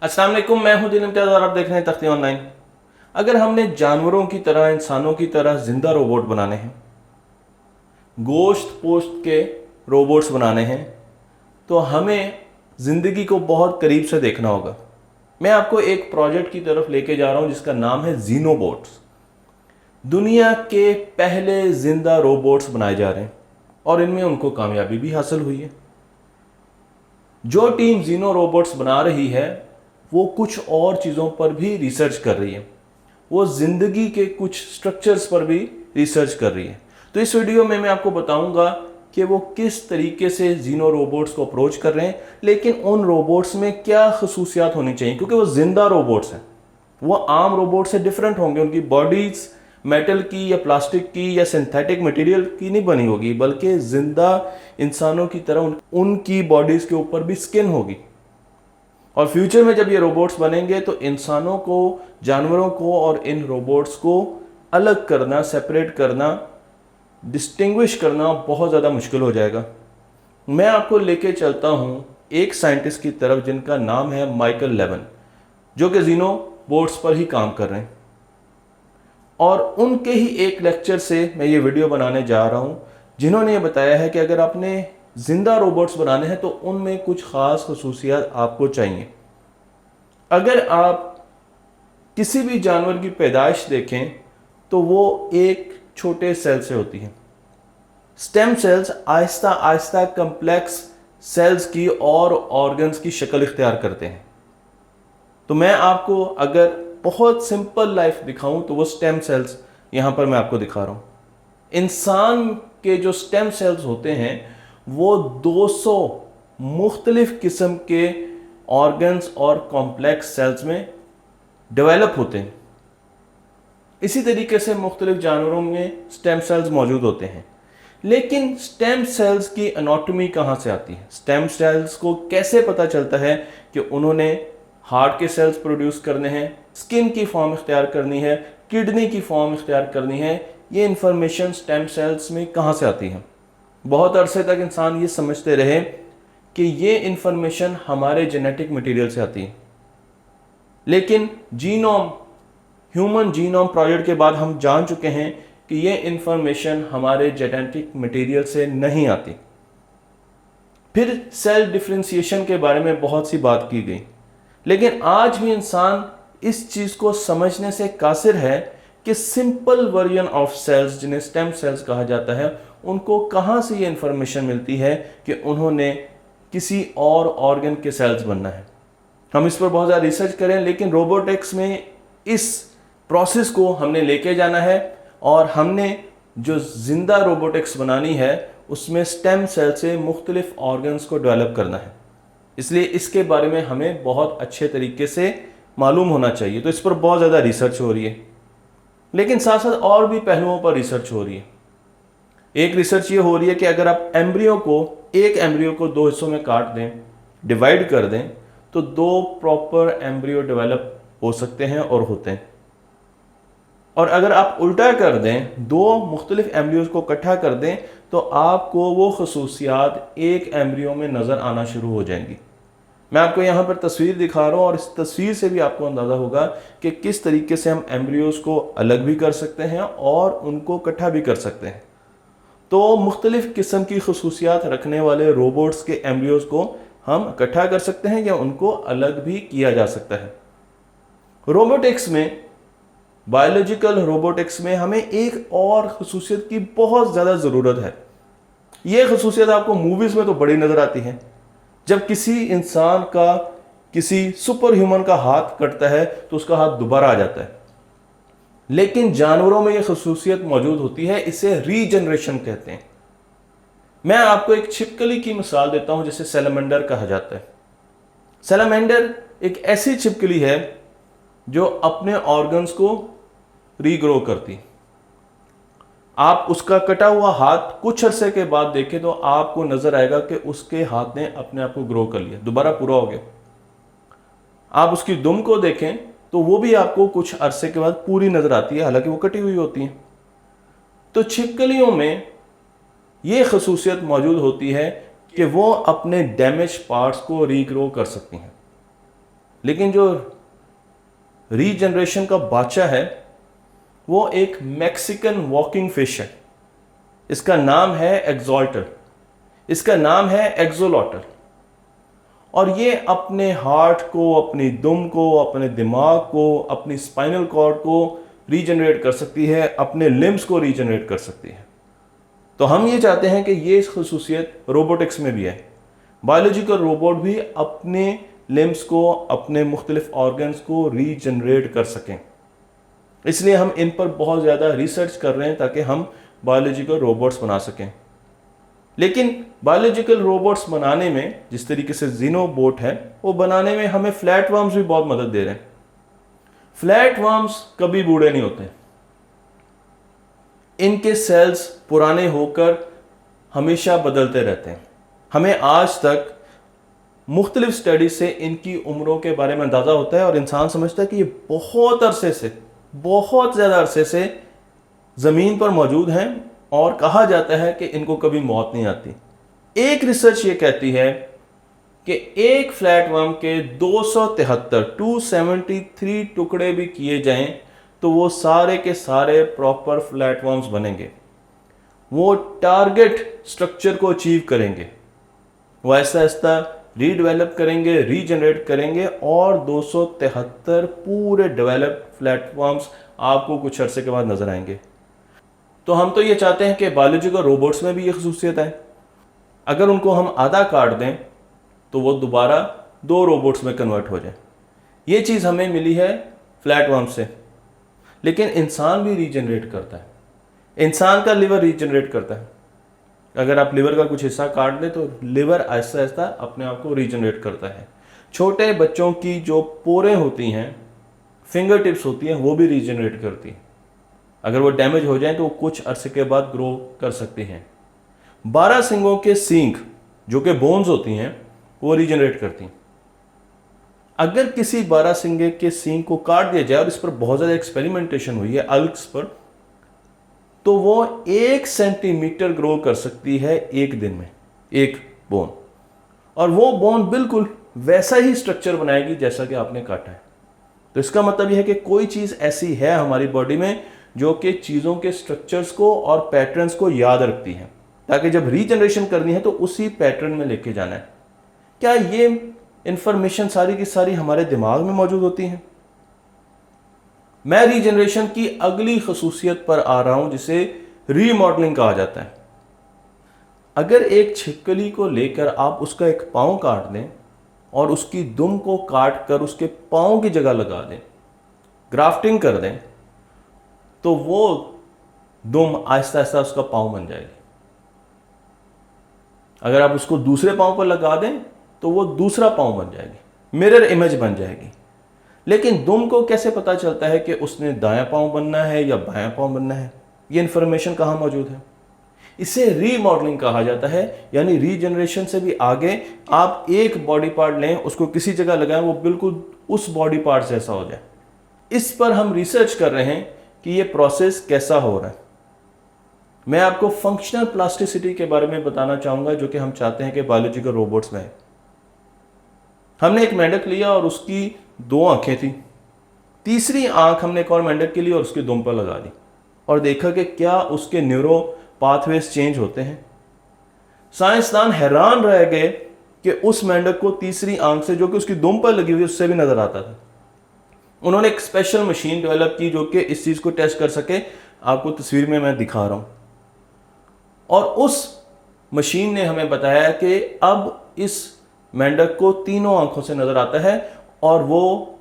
अस्सलाम वालेकुम, मैं हूं दिल इम्तियाज और आप देख रहे हैं तख्ती ऑनलाइन। अगर हमने जानवरों की तरह, इंसानों की तरह जिंदा रोबोट बनाने हैं, गोश्त पोस्ट के रोबोट्स बनाने हैं, तो हमें ज़िंदगी को बहुत करीब से देखना होगा। मैं आपको एक प्रोजेक्ट की तरफ लेके जा रहा हूं जिसका नाम है जीनोबोट्स। दुनिया के पहले जिंदा रोबोट्स बनाए जा रहे हैं और इनमें उनको कामयाबी भी हासिल हुई है। जो टीम जीनो रोबोट्स बना रही है वो कुछ और चीज़ों पर भी रिसर्च कर रही है। वो ज़िंदगी के कुछ स्ट्रक्चर्स पर भी रिसर्च कर रही है। तो इस वीडियो में मैं आपको बताऊंगा कि वो किस तरीके से जीनो रोबोट्स को अप्रोच कर रहे हैं, लेकिन उन रोबोट्स में क्या खसूसियात होनी चाहिए, क्योंकि वो जिंदा रोबोट्स हैं। वो आम रोबोट से डिफरेंट होंगे। उनकी बॉडीज मेटल की या प्लास्टिक की या सिंथेटिक मटेरियल की नहीं बनी होगी, बल्कि जिंदा इंसानों की तरह उनकी बॉडीज के ऊपर भी स्किन होगी। और फ्यूचर में जब ये रोबोट्स बनेंगे तो इंसानों को, जानवरों को और इन रोबोट्स को अलग करना, सेपरेट करना, डिस्टिंग्विश करना बहुत ज़्यादा मुश्किल हो जाएगा। मैं आपको लेके चलता हूँ एक साइंटिस्ट की तरफ जिनका नाम है माइकल लेवन, जो कि जीनो बोट्स पर ही काम कर रहे हैं। और उनके ही एक लेक्चर से मैं ये वीडियो बनाने जा रहा हूँ, जिन्होंने ये बताया है कि अगर आपने जिंदा रोबोट्स बनाने हैं तो उनमें कुछ खास खसूसियात आपको चाहिए। अगर आप किसी भी जानवर की पैदाइश देखें तो वो एक छोटे सेल से होती है। Stem cells Aahista Aahista complex sales की और ऑर्गन्स की शक्ल इख्तियार करते हैं। तो मैं आपको अगर बहुत सिंपल लाइफ दिखाऊं तो वो स्टेम सेल्स यहां पर मैं आपको दिखा रहा हूं। इंसान के जो स्टेम सेल्स होते हैं वो 200 मुख्तलिफ किस्म के ऑर्गन्स और कॉम्प्लेक्स सेल्स में डेवलप होते हैं। इसी तरीके से मुख्तलिफ जानवरों में स्टेम सेल्स मौजूद होते हैं। लेकिन स्टेम सेल्स की एनाटॉमी कहाँ से आती है? स्टेम सेल्स को कैसे पता चलता है कि उन्होंने हार्ट के सेल्स प्रोड्यूस करने हैं, स्किन की फॉर्म इख्तियार करनी है, किडनी की फॉर्म इख्तियार करनी है? ये इंफॉर्मेशन स्टेम सेल्स में कहाँ से आती है? बहुत अरसे तक इंसान ये समझते रहे कि ये इंफॉर्मेशन हमारे जेनेटिक मटेरियल से आती है, लेकिन जीनोम, ह्यूमन जीनोम प्रोजेक्ट के बाद हम जान चुके हैं कि ये इंफॉर्मेशन हमारे जेनेटिक मटेरियल से नहीं आती। फिर सेल डिफरेंशिएशन के बारे में बहुत सी बात की गई, लेकिन आज भी इंसान इस चीज़ को समझने से कासिर है कि सिंपल वर्जन ऑफ सेल्स, जिन्हें स्टेम सेल्स कहा जाता है, उनको कहाँ से ये इंफॉर्मेशन मिलती है कि उन्होंने किसी और ऑर्गन के सेल्स बनना है। हम इस पर बहुत ज़्यादा रिसर्च करें, लेकिन रोबोटिक्स में इस प्रोसेस को हमने लेके जाना है और हमने जो जिंदा रोबोटिक्स बनानी है उसमें स्टेम सेल से मुख्तलिफ ऑर्गन्स को डेवलप करना है। इसलिए इसके बारे में हमें बहुत अच्छे तरीके से मालूम होना चाहिए। तो इस पर बहुत ज़्यादा रिसर्च हो रही है, लेकिन साथ साथ और भी पहलुओं पर रिसर्च हो रही है। एक रिसर्च ये हो रही है कि अगर आप एक एम्ब्रियो को दो हिस्सों में काट दें, डिवाइड कर दें, तो दो प्रॉपर एम्ब्रियो डेवलप हो सकते हैं और होते हैं। और अगर आप उल्टा कर दें, दो मुख्तलिफ एम्ब्रियोज को इकट्ठा कर दें, तो आपको वो खसूसियात एक एम्ब्रियो में नज़र आना शुरू हो जाएंगी। मैं आपको यहाँ पर तस्वीर दिखा रहा हूँ और इस तस्वीर से भी आपको अंदाज़ा होगा कि किस तरीके से हम एम्ब्रियोज को अलग भी कर सकते हैं और उनको इकट्ठा भी कर सकते हैं। तो मुख्तलिफ किस्म की खसूसियात रखने वाले रोबोट्स के एम्ब्रियोज को हम इकट्ठा कर सकते हैं या उनको अलग भी किया जा सकता है। रोबोटिक्स में, बायोलॉजिकल रोबोटिक्स में हमें एक और खसूसियत की बहुत ज़्यादा ज़रूरत है। यह खसूसियत आपको मूवीज़ में तो बड़ी नज़र आती है। जब किसी इंसान का, किसी सुपर ह्यूमन का हाथ कटता है तो उसका हाथ दोबारा आ जाता है, लेकिन जानवरों में यह खसूसियत मौजूद होती है। इसे रीजनरेशन कहते हैं। मैं आपको एक छिपकली की मिसाल देता हूं जिसे सैलमेंडर कहा जाता है। सैलमेंडर एक ऐसी छिपकली है जो अपने ऑर्गन्स को रीग्रो करती। आप उसका कटा हुआ हाथ कुछ अरसे के बाद देखें तो आपको नजर आएगा कि उसके हाथ ने अपने आप को ग्रो कर लिया, दोबारा पूरा हो गया। आप उसकी दुम को देखें तो वो भी आपको कुछ अरसे के बाद पूरी नजर आती है, हालांकि वो कटी हुई होती है। तो छिपकलियों में ये खसूसियत मौजूद होती है कि वो अपने डैमेज पार्ट्स को रीग्रो कर सकती हैं। लेकिन जो रीजनरेशन का बादशाह है वो एक मैक्सिकन वॉकिंग फिश है। इसका नाम है एक्सॉल्टर, इसका नाम है एक्सोलॉटर। और ये अपने हार्ट को, अपनी दुम को, अपने दिमाग को, अपनी स्पाइनल कॉर्ड को रीजनरेट कर सकती है, अपने लिम्स को रीजनरेट कर सकती है। तो हम ये चाहते हैं कि ये खसूसियत रोबोटिक्स में भी है। बायोलॉजिकल रोबोट भी अपने लिम्स को, अपने मुख्तलिफ ऑर्गन्स को रीजनरेट कर सकें। इसलिए हम इन पर बहुत ज़्यादा रिसर्च कर रहे हैं ताकि हम बायोलॉजिकल रोबोट्स बना सकें। लेकिन बायोलॉजिकल रोबोट्स बनाने में, जिस तरीके से जीनोबोट है, वो बनाने में हमें फ्लैट वर्म्स भी बहुत मदद दे रहे हैं। फ्लैट वर्म्स कभी बूढ़े नहीं होते, इनके सेल्स पुराने होकर हमेशा बदलते रहते हैं। हमें आज तक मुख्तलिफ स्टडी से इनकी उम्रों के बारे में अंदाज़ा होता है और इंसान समझता है कि ये बहुत अरसे से, बहुत ज़्यादा अरसे से ज़मीन पर मौजूद हैं और कहा जाता है कि इनको कभी मौत नहीं आती। एक रिसर्च ये कहती है कि एक फ्लैट वर्म के 273 टुकड़े भी किए जाएं तो वो सारे के सारे प्रॉपर फ्लैट वर्म्स बनेंगे, वो टारगेट स्ट्रक्चर को अचीव करेंगे, वो ऐसा ऐसा रीडेवलप करेंगे, रीजनरेट करेंगे और 273 पूरे डेवलप्ड फ्लैट वर्म्स आपको कुछ अरसे के बाद नजर आएंगे। तो हम तो ये चाहते हैं कि बायोलॉजिकल रोबोट्स में भी ये खसूसियत है। अगर उनको हम आधा काट दें तो वो दोबारा 2 रोबोट्स में कन्वर्ट हो जाए। ये चीज़ हमें मिली है फ्लैट वर्म से। लेकिन इंसान भी रीजनरेट करता है, इंसान का लिवर रीजनरेट करता है। अगर आप लिवर का कुछ हिस्सा काट दें तो लिवर ऐसा ऐसा अपने आप को रीजनरेट करता है। छोटे बच्चों की जो पोरें होती हैं, फिंगर टिप्स होती हैं, वो भी रीजनरेट करती हैं। अगर वो डैमेज हो जाए तो वो कुछ अरसे के बाद ग्रो कर सकती हैं। 12 सिंगों के सींग जो कि बोन्स होती हैं वो रीजनरेट करती हैं। अगर किसी 12 सिंगे के सींग को काट दिया जाए, और इस पर बहुत ज़्यादा एक्सपेरिमेंटेशन हुई है अल्क्स पर, तो वो 1 सेंटीमीटर ग्रो कर सकती है एक दिन में, एक बोन। और वो बोन बिल्कुल वैसा ही स्ट्रक्चर बनाएगी जैसा कि आपने काटा है। तो इसका मतलब यह है कि कोई चीज़ ऐसी है हमारी बॉडी में जो कि चीज़ों के स्ट्रक्चर्स को और पैटर्न्स को याद रखती है, ताकि जब रीजनरेशन करनी है तो उसी पैटर्न में लेके जाना है। क्या ये इंफॉर्मेशन सारी की सारी हमारे दिमाग में मौजूद होती है? मैं रीजनरेशन की अगली खसूसियत पर आ रहा हूं जिसे रीमॉडलिंग कहा जाता है। अगर एक छिपकली को लेकर आप उसका एक पाँव काट दें और उसकी दुम को काट कर उसके पाँव की जगह लगा दें, ग्राफ्टिंग कर दें, तो वो दुम आहिस्ता आहिस्ता उसका पाँव बन जाएगी। अगर आप उसको दूसरे पाँव पर लगा दें तो वो दूसरा पाँव बन जाएगी, मिरर इमेज बन जाएगी। लेकिन दुम को कैसे पता चलता है कि उसने दायां पाँव बनना है या बायां पाँव बनना है? ये इंफॉर्मेशन कहाँ मौजूद है? इसे रीमॉडलिंग कहा जाता है। यानी रीजनरेशन से भी आगे आप एक बॉडी पार्ट लें, उसको किसी जगह लगाएं, वो बिल्कुल उस बॉडी पार्ट जैसा हो जाए। इस पर हम रिसर्च कर रहे हैं कि ये प्रोसेस कैसा हो रहा है। मैं आपको फंक्शनल प्लास्टिसिटी के बारे में बताना चाहूंगा जो कि हम चाहते हैं कि बायोलॉजिकल रोबोट्स में है। हमने एक मेंढक लिया और उसकी 2 आंखें थी, तीसरी आंख हमने एक और मेंढक के लिए और उसकी दुम पर लगा दी और देखा कि क्या उसके न्यूरो पाथवेज चेंज होते हैं। साइंसदान हैरान रह गए कि उस मेंढक को तीसरी आंख से जो कि उसकी दुम पर लगी हुई उससे भी नजर आता था। उन्होंने एक स्पेशल मशीन डेवलप की जो कि इस चीज को टेस्ट कर सके। आपको तस्वीर में मैं दिखा रहा हूं। और उस मशीन ने हमें बताया कि अब इस मेंढक को तीनों आंखों से नजर आता है और वो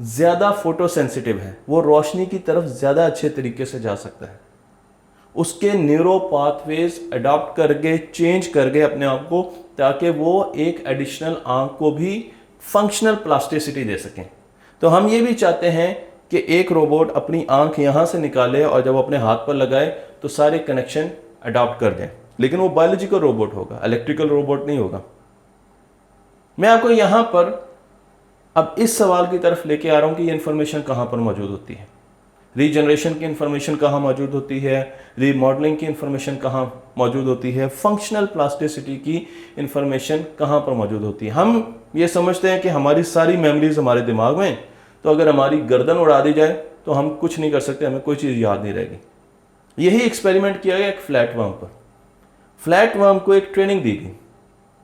ज्यादा फोटोसेंसिटिव है, वो रोशनी की तरफ ज्यादा अच्छे तरीके से जा सकता है। उसके न्यूरो पाथवेज अडॉप्ट करके चेंज कर गए अपने आप को, ताकि वो एक एडिशनल आंख को भी फंक्शनल प्लास्टिसिटी दे सकें। तो हम ये भी चाहते हैं कि एक रोबोट अपनी आंख यहां से निकाले और जब अपने हाथ पर लगाए तो सारे कनेक्शन अडॉप्ट कर दें। लेकिन वो बायोलॉजिकल रोबोट होगा, इलेक्ट्रिकल रोबोट नहीं होगा। मैं आपको यहां पर अब इस सवाल की तरफ लेके आ रहा हूं कि ये इंफॉर्मेशन कहां पर मौजूद होती है। रीजनरेशन की इंफॉर्मेशन कहाँ मौजूद होती है, रीमॉडलिंग की इंफॉर्मेशन कहाँ मौजूद होती है, फंक्शनल प्लास्टिसिटी की इंफॉर्मेशन कहाँ पर मौजूद होती है। हम ये समझते हैं कि हमारी सारी मेमोरीज हमारे दिमाग में, तो अगर हमारी गर्दन उड़ा दी जाए तो हम कुछ नहीं कर सकते, हमें कोई चीज़ याद नहीं रहेगी। यही एक्सपेरिमेंट किया गया एक फ्लैट वर्म पर। फ्लैट वर्म को एक ट्रेनिंग दी गई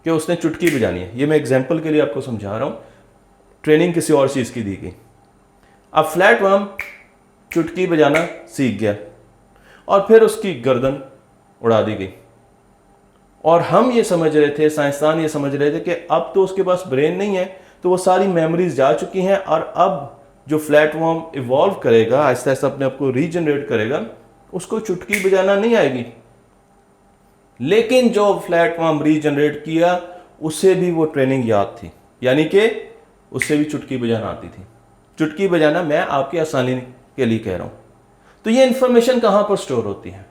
कि उसने चुटकी बजानी है। ये मैं एग्जाम्पल के लिए आपको समझा रहा हूँ, ट्रेनिंग किसी और चीज़ की दी गई। अब फ्लैट वर्म चुटकी बजाना सीख गया और फिर उसकी गर्दन उड़ा दी गई। और हम ये समझ रहे थे, साइंसदान ये समझ रहे थे कि अब तो उसके पास ब्रेन नहीं है, तो वो सारी मेमोरीज जा चुकी हैं और अब जो फ्लैट वर्म इवॉल्व करेगा, आहिस्ता आहिस्ता अपने आप को रीजनरेट करेगा, उसको चुटकी बजाना नहीं आएगी। लेकिन जो फ्लैट वर्म रीजनरेट किया उसे भी वो ट्रेनिंग याद थी, यानी कि उससे भी चुटकी बजाना आती थी। चुटकी बजाना मैं आपकी आसानी के लिए कह रहा हूं। तो ये इंफॉर्मेशन कहां पर स्टोर होती है?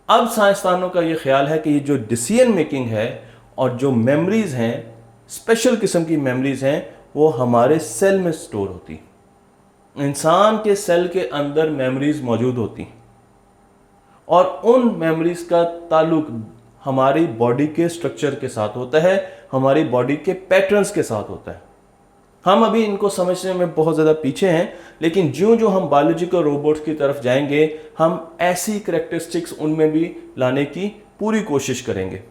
अब साइंसदानों का ये ख्याल है कि ये जो डिसीजन मेकिंग है और जो मेमोरीज हैं, स्पेशल किस्म की मेमोरीज हैं, वो हमारे सेल में स्टोर होती हैं। इंसान के सेल के अंदर मेमोरीज मौजूद होती हैं और उन मेमोरीज का ताल्लुक हमारी बॉडी के स्ट्रक्चर के साथ होता है, हमारी बॉडी के पैटर्न्स के साथ होता है। हम अभी इनको समझने में बहुत ज़्यादा पीछे हैं, लेकिन ज्यों ज्यों हम बायोलॉजिकल रोबोट्स की तरफ जाएंगे, हम ऐसी करैक्टरिस्टिक्स उनमें भी लाने की पूरी कोशिश करेंगे।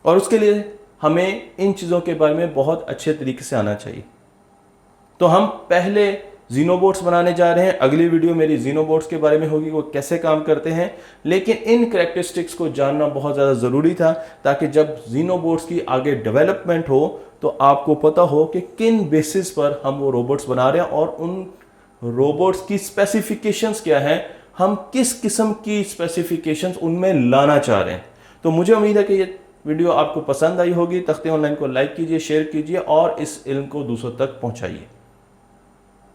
और उसके लिए हमें इन चीज़ों के बारे में बहुत अच्छे तरीके से आना चाहिए। तो हम पहले जीनोबोट्स बनाने जा रहे हैं। अगली वीडियो मेरी जीनोबोट्स के बारे में होगी, वो कैसे काम करते हैं। लेकिन इन करैक्टरिस्टिक्स को जानना बहुत ज़्यादा ज़रूरी था, ताकि जब जीनोबोट्स की आगे डेवलपमेंट हो तो आपको पता हो कि किन बेसिस पर हम वो रोबोट्स बना रहे हैं और उन रोबोट्स की स्पेसिफिकेशंस क्या हैं, हम किस किस्म की स्पेसिफिकेशंस उनमें लाना चाह रहे हैं। तो मुझे उम्मीद है कि ये वीडियो आपको पसंद आई होगी। तख्ते ऑनलाइन को लाइक कीजिए, शेयर कीजिए और इस इल्म को दूसरों तक पहुंचाइए।